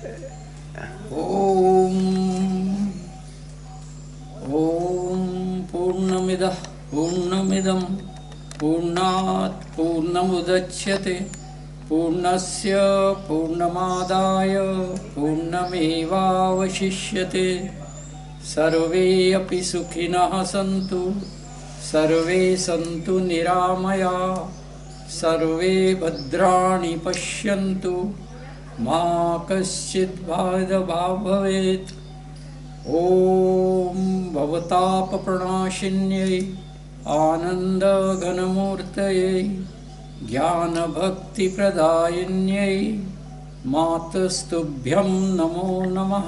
ओम ओम पूर्णमिदः पूर्णमिदं पूर्णात् पूर्णमुदच्यते पूर्णस्य पूर्णमादाय पूर्णमेवावशिष्यते। सर्वे अपि सुखिनः सन्तु सर्वे सन्तु निरामया सर्वे भद्राणि पश्यन्तु मा कश्चित् बाधभाग् भवेत्। ॐ भवतापप्रणाशिन्यै आनन्दघनमूर्तये ज्ञानभक्तिप्रदायिन्यै मातस्तुभ्यं नमो नमः।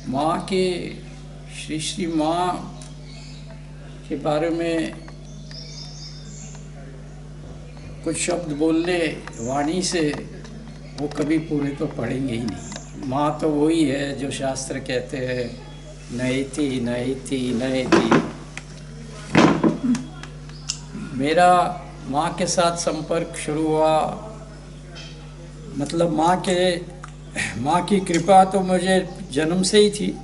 माँ के श्री श्री माँ के बारे में कुछ शब्द बोलने वाणी से वो कभी पूरे तो पढ़ेंगे ही नहीं। माँ तो वही है जो शास्त्र कहते हैं नयति नयति नयति। मेरा माँ के साथ संपर्क शुरू हुआ, मतलब माँ की कृपा तो मुझे जन्म से ही थी,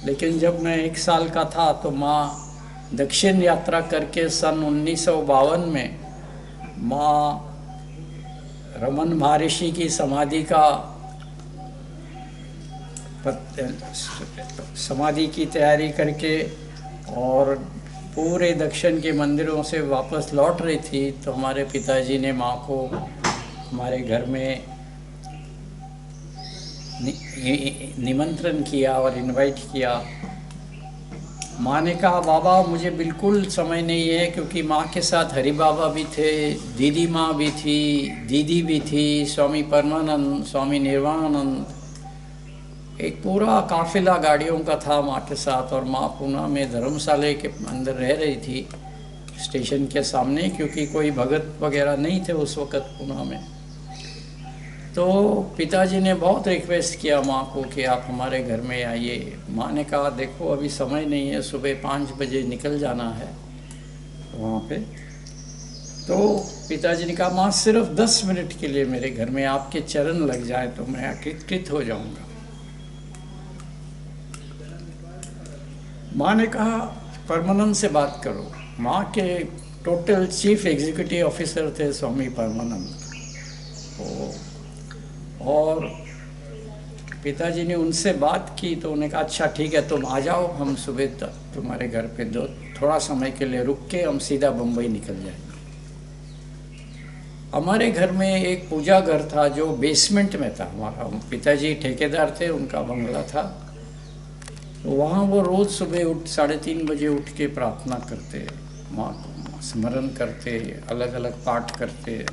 लेकिन जब मैं 1 साल का था तो माँ दक्षिण यात्रा करके सन 1952 में माँ रमन महर्षि की समाधि की तैयारी करके और पूरे दक्षिण के मंदिरों से वापस लौट रही थी, तो हमारे पिताजी ने माँ को हमारे घर में निमंत्रण किया और इनवाइट किया। माँ ने कहा बाबा मुझे बिल्कुल समय नहीं है, क्योंकि माँ के साथ हरि बाबा भी थे, दीदी माँ भी थी, दीदी भी थी, स्वामी परमानंद, स्वामी निर्वाणानंद, एक पूरा काफिला गाड़ियों का था माँ के साथ। और माँ पूना में धर्मशाला के अंदर रह रही थी स्टेशन के सामने, क्योंकि कोई भगत वगैरह नहीं थे उस वक़्त पूना में। तो पिताजी ने बहुत रिक्वेस्ट किया माँ को कि आप हमारे घर में आइए। माँ ने कहा देखो अभी समय नहीं है, सुबह 5 बजे निकल जाना है वहाँ पे। तो पिताजी ने कहा माँ सिर्फ 10 मिनट के लिए मेरे घर में आपके चरण लग जाए तो मैं कृत हो जाऊँगा। माँ ने कहा परमानंद से बात करो। माँ के टोटल चीफ एग्जीक्यूटिव ऑफिसर थे स्वामी परमानंद। और पिताजी ने उनसे बात की तो उन्होंने कहा अच्छा ठीक है तुम आ जाओ, हम सुबह तक तुम्हारे घर पे थोड़ा समय के लिए रुक के हम सीधा बम्बई निकल जाएंगे। हमारे घर में एक पूजा घर था जो बेसमेंट में था। हमारा पिताजी ठेकेदार थे, उनका बंगला था, तो वहाँ वो रोज़ सुबह 3:30 बजे उठ के प्रार्थना करते, माँ को स्मरण करते, अलग अलग पाठ करते।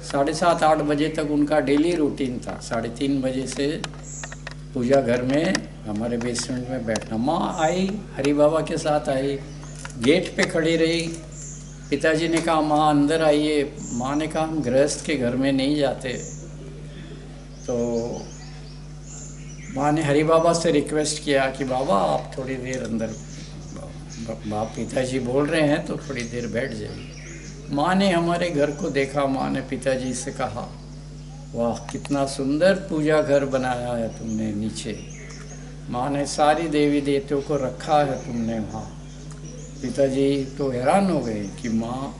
7:30-8 बजे तक उनका डेली रूटीन था। 3:30 बजे से पूजा घर में हमारे बेसमेंट में बैठना। माँ आई, हरि बाबा के साथ आई, गेट पे खड़ी रही। पिताजी ने कहा माँ अंदर आइए। माँ ने कहा हम गृहस्थ के घर में नहीं जाते। तो माँ ने हरि बाबा से रिक्वेस्ट किया कि बाबा आप थोड़ी देर अंदर, बाप पिताजी बोल रहे हैं तो थोड़ी देर बैठ जाइए। माँ ने हमारे घर को देखा। माँ ने पिताजी से कहा वाह कितना सुंदर पूजा घर बनाया है तुमने नीचे। माँ ने सारी देवी देवताओं को रखा है तुमने वहाँ। पिताजी तो हैरान हो गए कि माँ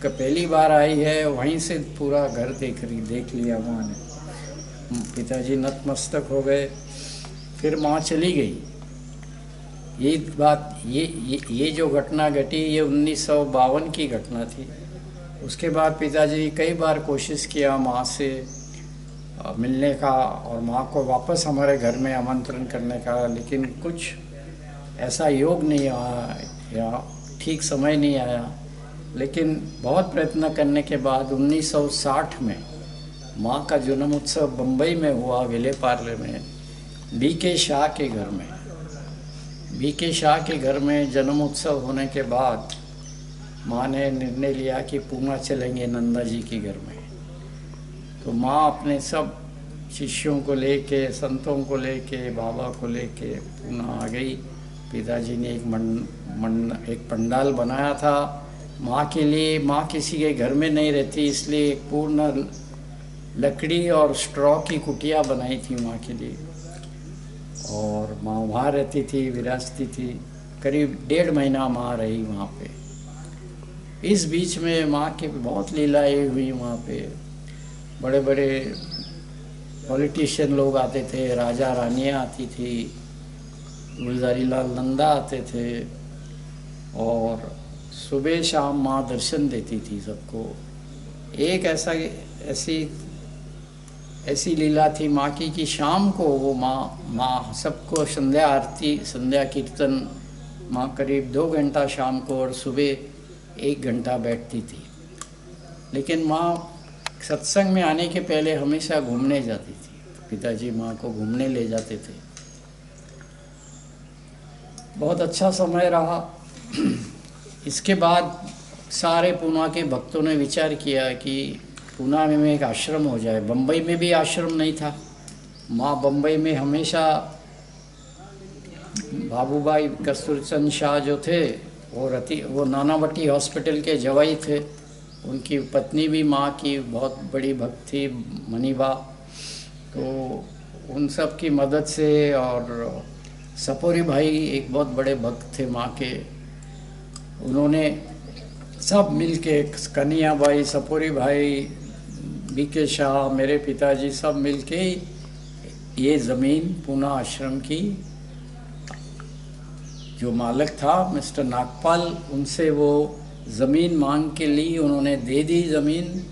पहली बार आई है, वहीं से पूरा घर देख लिया माँ ने। पिताजी नतमस्तक हो गए। फिर माँ चली गई। ये बात ये जो घटना घटी ये 1952 की घटना थी। उसके बाद पिताजी कई बार कोशिश किया माँ से मिलने का और माँ को वापस हमारे घर में आमंत्रण करने का, लेकिन कुछ ऐसा योग नहीं आया या ठीक समय नहीं आया। लेकिन बहुत प्रयत्न करने के बाद 1960 में माँ का जन्म उत्सव बम्बई में हुआ, विले पार्ले में, बीके शाह के घर में। बीके शाह के घर में जन्म उत्सव होने के बाद माँ ने निर्णय लिया कि पूना चलेंगे नंदा जी के घर में। तो माँ अपने सब शिष्यों को लेके, संतों को लेके, बाबा को लेके पूना आ गई। पिताजी ने एक पंडाल बनाया था माँ के लिए, माँ किसी के घर में नहीं रहती, इसलिए एक पूर्ण लकड़ी और स्ट्रॉ की कुटिया बनाई थी माँ के लिए, और माँ वहाँ रहती थी, विरासती थी। करीब 1.5 महीना माँ रही वहाँ पे। इस बीच में माँ की बहुत लीलाएँ हुई वहाँ पे। बड़े बड़े पॉलिटिशियन लोग आते थे, राजा रानियाँ आती थी, गुलजारी लाल नंदा आते थे, और सुबह शाम माँ दर्शन देती थी सबको। एक ऐसी लीला थी माँ की कि शाम को वो माँ सबको संध्या आरती, संध्या कीर्तन माँ करीब 2 घंटा शाम को और सुबह 1 घंटा बैठती थी। लेकिन माँ सत्संग में आने के पहले हमेशा घूमने जाती थी, तो पिताजी माँ को घूमने ले जाते थे। बहुत अच्छा समय रहा। इसके बाद सारे पूना के भक्तों ने विचार किया कि पूना में एक आश्रम हो जाए। बम्बई में भी आश्रम नहीं था। माँ बम्बई में हमेशा, बाबूभाई कस्तूरचंद शाह जो थे वो नानावटी हॉस्पिटल के जवाई थे। उनकी पत्नी भी माँ की बहुत बड़ी भक्त थी, मनीबा। तो उन सब की मदद से, और सपोरी भाई एक बहुत बड़े भक्त थे माँ के, उन्होंने सब मिलके, कन्हैया भाई, सपोरी भाई, बीके शाह, मेरे पिताजी, सब मिलके ये ज़मीन पूना आश्रम की, जो मालिक था मिस्टर नागपाल, उनसे वो ज़मीन मांग के ली। उन्होंने दे दी ज़मीन,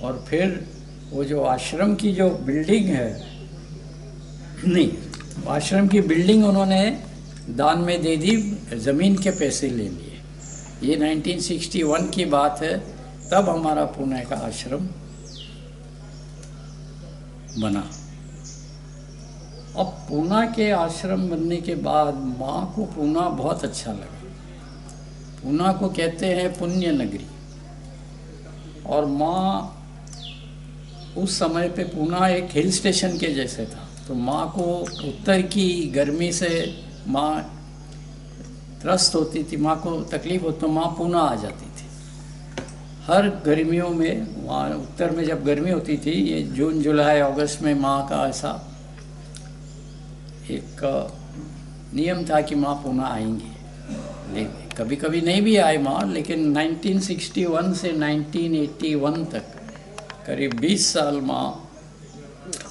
और फिर वो जो आश्रम की जो बिल्डिंग है, नहीं, आश्रम की बिल्डिंग उन्होंने दान में दे दी, ज़मीन के पैसे ले लिए। ये 1961 की बात है, तब हमारा पुणे का आश्रम बना। अब पूना के आश्रम बनने के बाद माँ को पूना बहुत अच्छा लगा। पूना को कहते हैं पुण्य नगरी, और माँ उस समय पे पूना एक हिल स्टेशन के जैसे था, तो माँ को उत्तर की गर्मी से माँ त्रस्त होती थी, माँ को तकलीफ होती, तो माँ पूना आ जाती थी। हर गर्मियों में वहाँ उत्तर में जब गर्मी होती थी, ये जून जुलाई अगस्त में, माँ का ऐसा एक नियम था कि माँ पूना आएंगे। कभी कभी नहीं भी आए माँ, लेकिन 1961 से 1981 तक करीब 20 साल माँ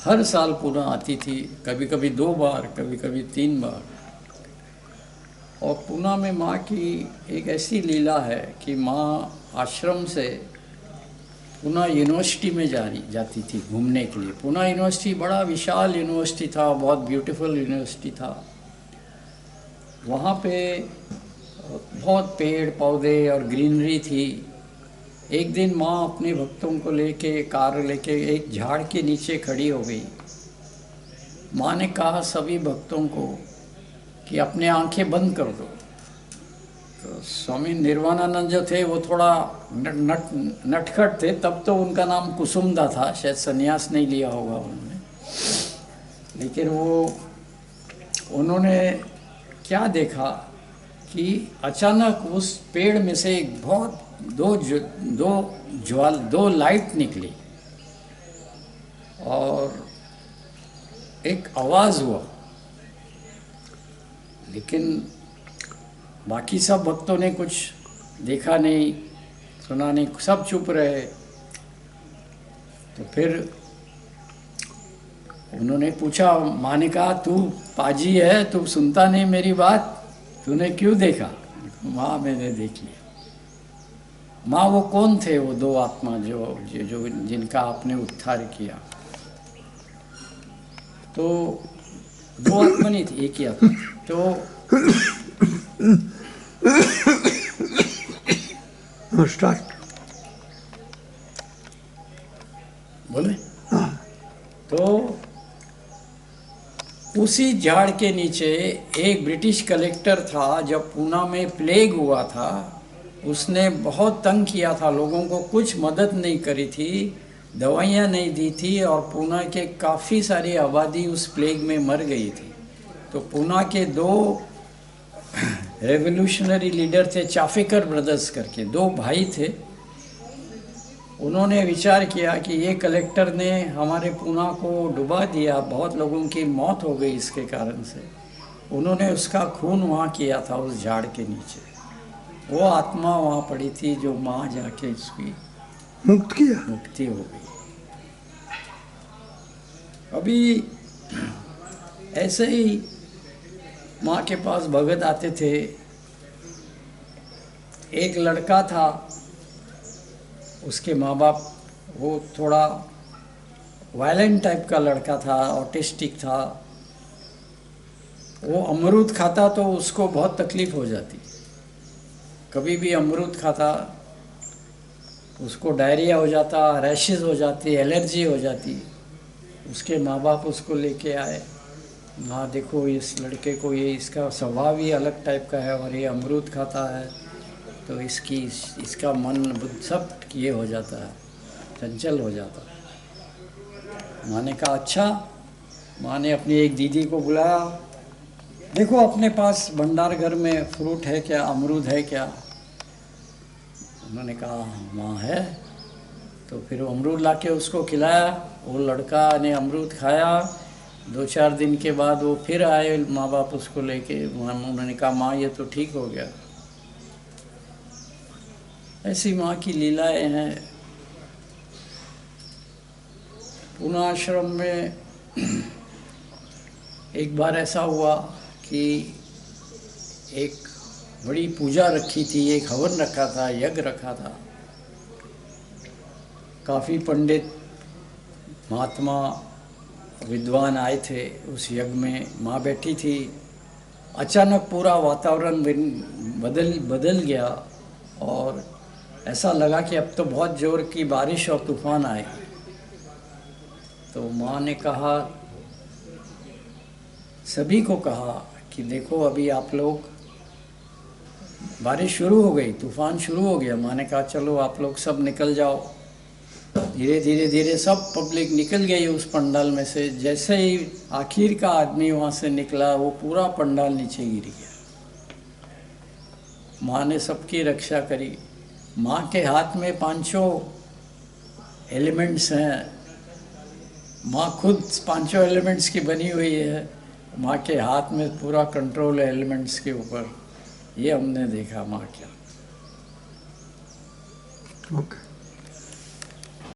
हर साल पूना आती थी, कभी कभी 2 बार, कभी कभी 3 बार। और पूना में माँ की एक ऐसी लीला है कि माँ आश्रम से पूना यूनिवर्सिटी में जाती थी घूमने के लिए। पूना यूनिवर्सिटी बड़ा विशाल यूनिवर्सिटी था, बहुत ब्यूटीफुल यूनिवर्सिटी था। वहाँ पे बहुत पेड़ पौधे और ग्रीनरी थी। एक दिन माँ अपने भक्तों को लेके, कार लेके एक झाड़ के नीचे खड़ी हो गई। माँ ने कहा सभी भक्तों को कि अपने आंखें बंद कर दो। तो स्वामी निर्वाणानंद जो थे वो थोड़ा नटखट थे, तब तो उनका नाम कुसुमदा था, शायद संन्यास नहीं लिया होगा उन्होंने। लेकिन उन्होंने क्या देखा कि अचानक उस पेड़ में से एक बहुत दो लाइट निकली, और एक आवाज़ हुआ। लेकिन बाकी सब भक्तों ने कुछ देखा नहीं, सुना नहीं, सब चुप रहे। तो फिर उन्होंने पूछा, माँ ने कहा तू पाजी है, तू सुनता नहीं मेरी बात, तूने क्यों देखा? माँ मैंने देख लिया। माँ वो कौन थे? वो 2 आत्मा जो जिनका आपने उद्धार किया। तो 2 आत्मा नहीं थी, एक ही आत्मा। तो स्टार्ट बोले। तो उसी झाड़ के नीचे एक ब्रिटिश कलेक्टर था। जब पूना में प्लेग हुआ था, उसने बहुत तंग किया था लोगों को, कुछ मदद नहीं करी थी, दवाइयाँ नहीं दी थी, और पूना के काफ़ी सारी आबादी उस प्लेग में मर गई थी। तो पूना के 2 रेवोल्यूशनरी लीडर थे, चाफेकर ब्रदर्स करके, दो भाई थे। उन्होंने विचार किया कि ये कलेक्टर ने हमारे पूना को डुबा दिया, बहुत लोगों की मौत हो गई इसके कारण से। उन्होंने उसका खून वहाँ किया था उस झाड़ के नीचे। वो आत्मा वहाँ पड़ी थी जो माँ जाके उसकी मुक्ति हो गई। अभी ऐसे ही माँ के पास भगत आते थे। एक लड़का था, उसके माँ बाप, वो थोड़ा वायलेंट टाइप का लड़का था, ऑटिस्टिक था। वो अमरूद खाता तो उसको बहुत तकलीफ हो जाती। कभी भी अमरूद खाता उसको डायरिया हो जाता, रैशेस हो जाती, एलर्जी हो जाती। उसके माँ बाप उसको लेके आए, हाँ देखो इस लड़के को, ये इसका स्वभाव ही अलग टाइप का है और ये अमरूद खाता है तो इसका मन बुद्ध सब ये हो जाता है, चंचल हो जाता है। माँ ने कहा अच्छा। माँ ने अपनी एक दीदी को बुलाया, देखो अपने पास भंडार घर में फ्रूट है क्या, अमरूद है क्या? उन्होंने कहा माँ है। तो फिर अमरूद लाके उसको खिलाया। वो लड़का ने अमरूद खाया। 2-4 दिन के बाद वो फिर आए माँ बाप उसको लेके। उन्होंने कहा माँ ये तो ठीक हो गया। ऐसी माँ की लीलाएं हैं। पूना आश्रम में एक बार ऐसा हुआ कि एक बड़ी पूजा रखी थी, एक हवन रखा था, यज्ञ रखा था। काफ़ी पंडित महात्मा विद्वान आए थे उस यज्ञ में। माँ बैठी थी। अचानक पूरा वातावरण बदल गया और ऐसा लगा कि अब तो बहुत ज़ोर की बारिश और तूफान आए। तो माँ ने कहा, सभी को कहा कि देखो अभी आप लोग, बारिश शुरू हो गई, तूफान शुरू हो गया। माँ ने कहा चलो आप लोग सब निकल जाओ। धीरे धीरे सब पब्लिक निकल गई उस पंडाल में से। जैसे ही आखिर का आदमी वहाँ से निकला, वो पूरा पंडाल नीचे गिर गया। माँ ने सबकी रक्षा करी। माँ के हाथ में 5 एलिमेंट्स हैं। माँ खुद 5 एलिमेंट्स की बनी हुई है। माँ के हाथ में पूरा कंट्रोल है एलिमेंट्स के ऊपर। ये हमने देखा माँ क्या। ओके।